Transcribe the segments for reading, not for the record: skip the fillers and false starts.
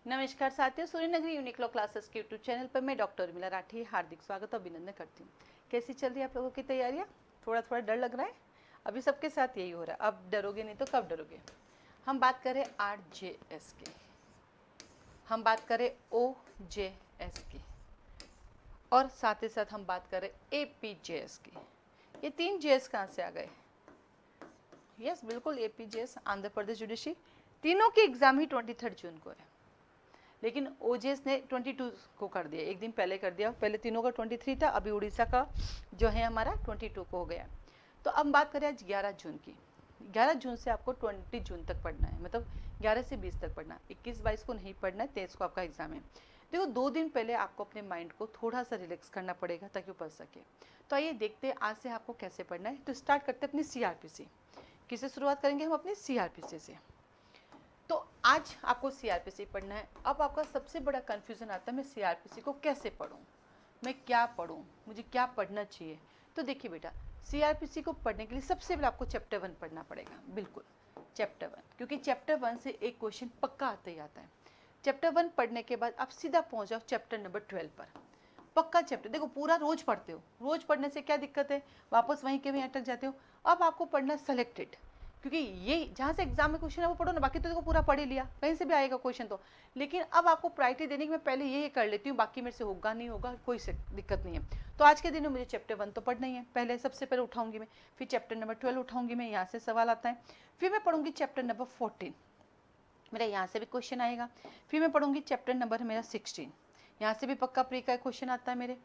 नमस्कार साथियों, Suryanagari unique law classes के यूट्यूब चैनल पर मैं डॉक्टर उर्मिला राठी हार्दिक स्वागत और अभिनंदन करती हूँ। कैसी चल रही है आप लोगों की तैयारियाँ? थोड़ा थोड़ा डर लग रहा है? अभी सबके साथ यही हो रहा है। अब डरोगे नहीं तो कब डरोगे। हम बात करें RJS की, हम बात करें OJS की और साथ ही साथ हम बात करें APJS की। ये 3 JS कहाँ से आ गए? यस, बिल्कुल APJS आंध्र प्रदेश जुडिशरी। तीनों की एग्जाम ही 23 जून को है, लेकिन ओजेएस ने 22 को कर दिया, एक दिन पहले कर दिया। पहले तीनों का 23 था, अभी उड़ीसा का जो है हमारा 22 को हो गया। तो अब बात करें आज 11 जून की। 11 जून से आपको 20 जून तक पढ़ना है, मतलब 11 से 20 तक पढ़ना है। 21-22 को नहीं पढ़ना है, 23 को आपका एग्जाम है। देखो 2 दिन पहले आपको अपने माइंड को थोड़ा सा रिलैक्स करना पड़ेगा ताकि वो पढ़ सके। तो आइए देखते हैं आज से आपको कैसे पढ़ना है। तो स्टार्ट करते हैं अपनी CRPC। किससे शुरुआत करेंगे हम? अपनी CRPC से। तो आज आपको CRPC पढ़ना है। अब आपका सबसे बड़ा कंफ्यूजन आता है, मैं CRPC को कैसे पढूं, मैं क्या पढूं, मुझे क्या पढ़ना चाहिए। तो देखिए बेटा, CRPC को पढ़ने के लिए सबसे पहले आपको चैप्टर 1 पढ़ना पड़ेगा। बिल्कुल चैप्टर 1, क्योंकि चैप्टर 1 से एक क्वेश्चन पक्का आता ही आता है। चैप्टर 1 पढ़ने के बाद आप सीधा पहुंच जाओ चैप्टर नंबर 12 पर। पक्का चैप्टर, देखो पूरा रोज पढ़ते हो, रोज पढ़ने से क्या दिक्कत है, वापस वहीं के वहीं अटक जाते हो। अब आपको पढ़ना सेलेक्टेड, क्योंकि ये जहाँ से एग्जाम में क्वेश्चन है वो पढ़ो ना, बाकी तो देखो पूरा पढ़ ही लिया, कहीं से भी आएगा क्वेश्चन तो। लेकिन अब आपको प्रायोरिटी देने की, मैं पहले ये कर लेती हूँ, बाकी मेरे से होगा नहीं होगा कोई दिक्कत नहीं है। तो आज के दिन में मुझे चैप्टर 1 तो पढ़ना ही है, पहले सबसे पहले उठाऊंगी मैं, फिर चैप्टर नंबर 12 उठाऊंगी मैं, यहाँ से सवाल आता है। फिर मैं पढ़ूंगी चैप्टर नंबर 14, मेरा यहाँ से भी क्वेश्चन आएगा। फिर मैं पढ़ूंगी चैप्टर नंबर मेरा 16, यहाँ से भी पक्का प्री का क्वेश्चन आता है मेरे।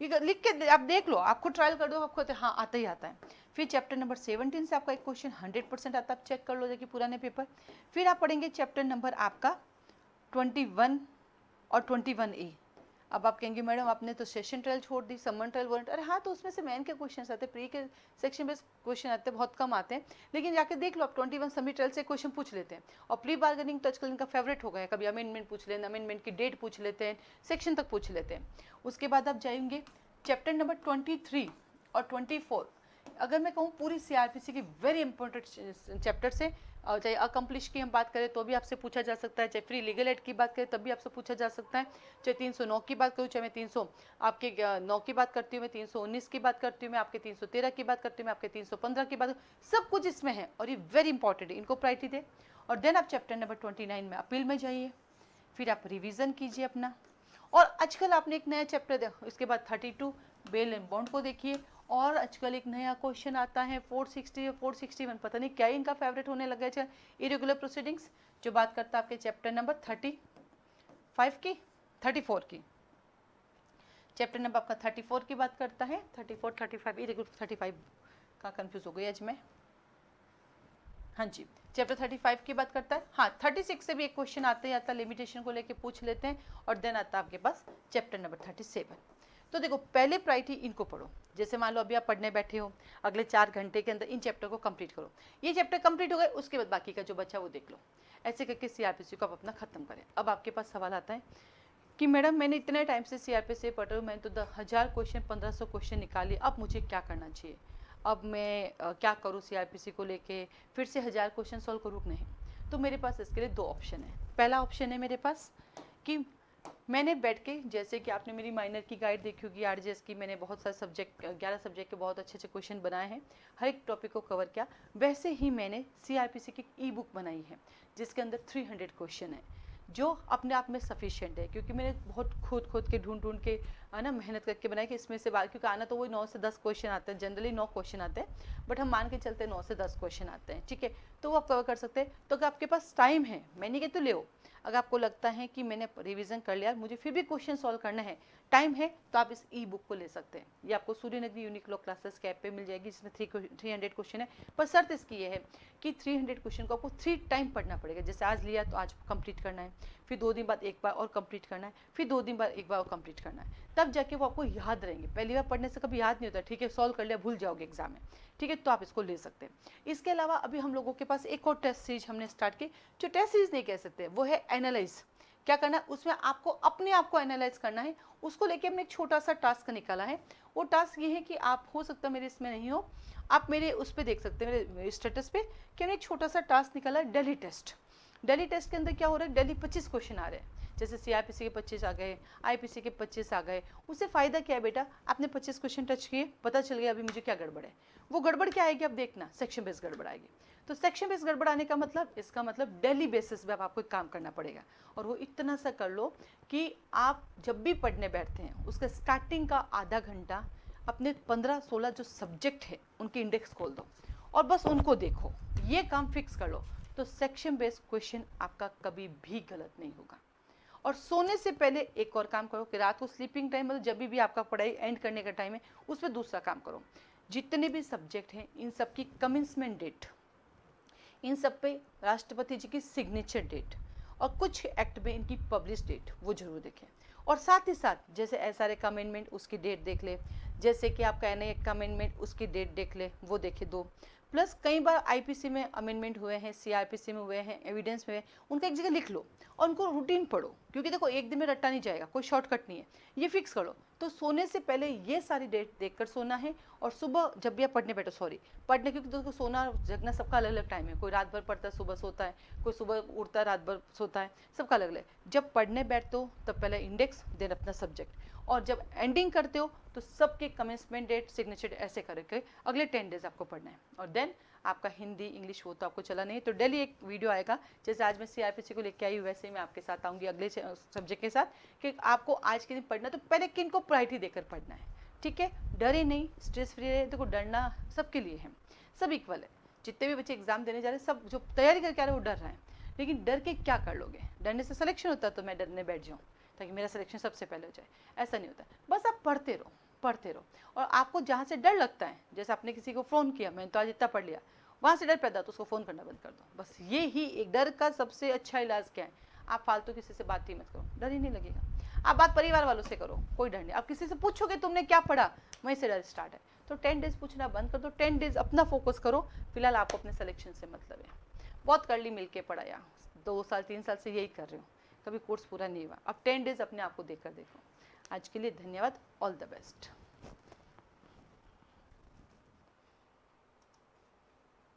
ये लिख के आप देख लो, आपको ट्रायल कर दो, आपको हाँ आता ही आता है। फिर चैप्टर नंबर 17 से आपका एक क्वेश्चन 100% आता है, आप चेक कर लो जाके पुराने पेपर। फिर आप पढ़ेंगे चैप्टर नंबर आपका 21 और 21A। अब आप कहेंगे मैडम आपने तो सेशन ट्रायल छोड़ दी, समन ट्रायल वारंट। अरे हाँ, तो उसमें से मेन के क्वेश्चन आते हैं, प्री के सेक्शन बेस्ड क्वेश्चन आते हैं, बहुत कम आते हैं। लेकिन जाके देख लो आप, 21 समी ट्रायल से क्वेश्चन पूछ लेते हैं। और प्री बार्गेनिंग तो आजकल इनका फेवरेट हो गया है, कभी अमेंडमेंट पूछ लेते हैं, अमेंडमेंट की डेट पूछ लेते हैं, सेक्शन तक पूछ लेते हैं। उसके बाद आप जाएंगे चैप्टर नंबर 23 और 24। अगर मैं कहूँ पूरी CRPC की वेरी इंपॉर्टेंट चैप्टर से, और चाहे अकम्प्लिश की हम बात करें तो भी आपसे पूछा जा सकता है, चाहे फ्री लीगल एड की बात करें तब भी आपसे पूछा जा सकता है, चाहे 309 की बात करूँ, चाहे मैं 300 आपके 9 की बात करती हूँ, मैं 319 की बात करती हूँ, मैं आपके 313 की बात करती हूँ, मैं आपके 315 की बात, सब कुछ इसमें है और ये वेरी इंपॉर्टेंट है, इनको प्रायोरिटी दे। और देन आप चैप्टर नंबर 29 में अपील में जाइए, फिर आप रिविजन कीजिए अपना। और आजकल आपने एक नया चैप्टर देखो, इसके बाद 32 बेल एंड बॉन्ड को देखिए। और आजकल एक नया क्वेश्चन आता है 460 या 461, पता नहीं क्या इनका फेवरेट होने लगा है, इरेगुलर प्रोसीडिंग्स, जो बात करता है आपके चैप्टर नंबर 35 की, 34 की। चैप्टर नंबर आपका 34 की बात करता है, 34 35 इरेगुलर, 35 का कंफ्यूज हो गई आज मैं, हाँ जी, चैप्टर 35 की बात करता है। हाँ, 36 से भी एक क्वेश्चन आता ही आता है, लिमिटेशन को लेके पूछ लेते हैं। और देन आता है आपके पास चैप्टर नंबर 37। तो देखो पहले प्रायोरिटी इनको पढ़ो। जैसे मान लो अभी आप पढ़ने बैठे हो, अगले 4 घंटे के अंदर इन चैप्टर को कंप्लीट करो। ये चैप्टर कंप्लीट हो गए, उसके बाद बाकी का जो बचा वो देख लो। ऐसे करके CRPC को आप अपना खत्म करें। अब आपके पास सवाल आता है कि मैडम मैंने इतने टाइम से CRPC पढ़ रही हूँ, मैंने तो 1000 क्वेश्चन 1500 क्वेश्चन निकाले, अब मुझे क्या करना चाहिए, अब मैं क्या करूँ CRPC को लेके, फिर से 1000 क्वेश्चन सॉल्व करूँ कि नहीं। तो मेरे पास इसके लिए 2 ऑप्शन है। पहला ऑप्शन है मेरे पास कि मैंने बैठ के, जैसे कि आपने मेरी माइनर की गाइड देखी होगी RJS की, मैंने बहुत सारे सब्जेक्ट 11 सब्जेक्ट के बहुत अच्छे अच्छे क्वेश्चन बनाए हैं, हर एक टॉपिक को कवर किया। वैसे ही मैंने CRPC की ई बुक बनाई है जिसके अंदर 300 क्वेश्चन है, जो अपने आप में सफिशिएंट है, क्योंकि मैंने बहुत खोद के ढूंढ के है ना मेहनत करके बनाई कि इसमें से क्योंकि आना तो वही 9 से 10 क्वेश्चन आते हैं, जनरली 9 क्वेश्चन आते हैं, बट हम मान के चलते हैं 9 से 10 क्वेश्चन आते हैं, ठीक है। तो वो आप कवर कर सकते हैं। तो अगर आपके पास टाइम है, मैं नहीं कहती तो ले आओ, अगर आपको लगता है कि मैंने रिवीजन कर लिया, मुझे फिर भी क्वेश्चन सॉल्व करना है, टाइम है, तो आप इस ई बुक को ले सकते हैं। ये आपको सूर्यनगरी यूनिक लॉ क्लासेस के ऐप पे मिल जाएगी, जिसमें 300 क्वेश्चन है। पर शर्त इसकी ये है कि 300 क्वेश्चन को आपको 3 टाइम पढ़ना पड़ेगा। जैसे आज लिया तो आज कंप्लीट करना है, फिर 2 दिन बाद एक बार और कंप्लीट करना है, फिर 2 दिन बाद एक बार और कंप्लीट करना है, तब जाके वो आपको याद रहेंगे। पहली बार पढ़ने से कभी याद नहीं होता, ठीक है, सॉल्व कर लिया भूल जाओगे एग्जाम में, ठीक है। तो आप इसको ले सकते हैं। इसके अलावा अभी हम लोगों के पास एक और टेस्ट सीरीज हमने स्टार्ट की, जो टेस्ट सीरीज नहीं कह सकते, वो है एनालाइज। क्या करना है उसमें, आपको अपने आप को एनालाइज करना है। उसको लेके हमने एक छोटा सा टास्क निकाला है। वो टास्क ये है कि आप, हो सकता है मेरे इसमें नहीं हो, आप मेरे उस पर देख सकते हैं, मेरे स्टेटस पे, कि हमने एक छोटा सा टास्क निकाला है, डेली टेस्ट। डेली टेस्ट के अंदर क्या हो रहा है, डेली 25 क्वेश्चन आ रहे हैं। जैसे सीआरपीसी के 25 आ गए, आईपीसी के 25 आ गए, उससे फ़ायदा क्या है बेटा, आपने 25 क्वेश्चन टच किए, पता चल गया अभी मुझे क्या गड़बड़ है। वो गड़बड़ क्या आएगी अब देखना, सेक्शन बेस गड़बड़ आएगी। तो सेक्शन बेस गड़बड़ आने का मतलब, इसका मतलब डेली बेसिस पे अब आपको काम करना पड़ेगा। और वो इतना सा कर लो कि आप जब भी पढ़ने बैठते हैं उसका स्टार्टिंग का आधा घंटा अपने 15-16 जो सब्जेक्ट है उनके इंडेक्स खोल दो और बस उनको देखो, ये काम फिक्स कर लो, तो सेक्शन बेस्ड क्वेश्चन आपका कभी भी गलत नहीं होगा। और सोने से पहले एक और काम करो कि रात को स्लीपिंग टाइम, मतलब जब भी आपका पढ़ाई एंड करने का टाइम है, उस पर दूसरा काम करो, जितने भी सब्जेक्ट हैं इन सब की कमेंसमेंट डेट, इन सब पे राष्ट्रपति जी की सिग्नेचर डेट और कुछ एक्ट में इनकी पब्लिश डेट वो जरूर देखें। और साथ ही साथ जैसे एसआरए का अमेंडमेंट उसकी डेट देख ले, जैसे कि आपका एनआईए का अमेंडमेंट उसकी डेट देख ले, वो देखे दो। प्लस कई बार आईपीसी में अमेंडमेंट हुए हैं, सीआरपीसी में हुए हैं, एविडेंस में हुए, उनका एक जगह लिख लो और उनको रूटीन पढ़ो, क्योंकि देखो एक दिन में रट्टा नहीं जाएगा, कोई शॉर्टकट नहीं है, ये फिक्स करो। तो सोने से पहले ये सारी डेट देखकर सोना है, और सुबह जब भी आप पढ़ने बैठो, सॉरी पढ़ने, क्योंकि दोस्तों सोना जगना सबका अलग अलग टाइम है, कोई रात भर पढ़ता है सुबह सोता है, कोई सुबह उठता है रात भर सोता है, सबका अलग अलग। जब पढ़ने बैठते हो तब पहले इंडेक्स, देन अपना सब्जेक्ट, और जब एंडिंग करते हो तो सबके कमेंसमेंट डेट, सिग्नेचर ऐसे करके अगले 10 डेज आपको पढ़ना है। और देन आपका हिंदी इंग्लिश वो तो आपको चला नहीं, तो डेली एक वीडियो आएगा, जैसे आज मैं सीआरपीसी को लेके आई हूँ वैसे ही मैं आपके साथ आऊँगी अगले सब्जेक्ट के साथ, कि आपको आज के दिन पढ़ना तो पहले किन को प्रायोरिटी देकर पढ़ना है, ठीक है। डरे नहीं, स्ट्रेस फ्री रहे, देखो डरना सबके लिए है, सब इक्वल है। जितने भी बच्चे एग्जाम देने जा रहे हैं, सब जो तैयारी करके आ रहे हैं वो डर रहे हैं, लेकिन डर के क्या कर लोगे, डरने से सिलेक्शन होता है तो मैं डरने बैठ जाऊँ ताकि मेरा सिलेक्शन सबसे पहले हो जाए, ऐसा नहीं होता। बस आप पढ़ते रहो, पढ़ते रहो, और आपको जहाँ से डर लगता है, जैसे आपने किसी को फ़ोन किया, मैंने तो आज इतना पढ़ लिया, वहाँ से डर पैदा तो उसको फ़ोन करना बंद कर दो, बस ये ही एक डर का सबसे अच्छा इलाज क्या है, आप फालतू किसी से बात ही मत करो, डर ही नहीं लगेगा। आप बात परिवार वालों से करो, कोई डर नहीं, आप किसी से पूछोगे तुमने क्या पढ़ा, वहीं से डर स्टार्ट है। तो 10 डेज पूछना बंद कर दो, 10 डेज अपना फोकस करो, फिलहाल आपको अपने सिलेक्शन से मतलब है। बहुत कर ली मिल के पढ़ाया, 2 साल 3 साल से यही कर रही हूँ, कभी कोर्स पूरा नहीं हुआ, अब 10 डेज अपने आप को देकर देखो। आज के लिए धन्यवाद, ऑल द बेस्ट।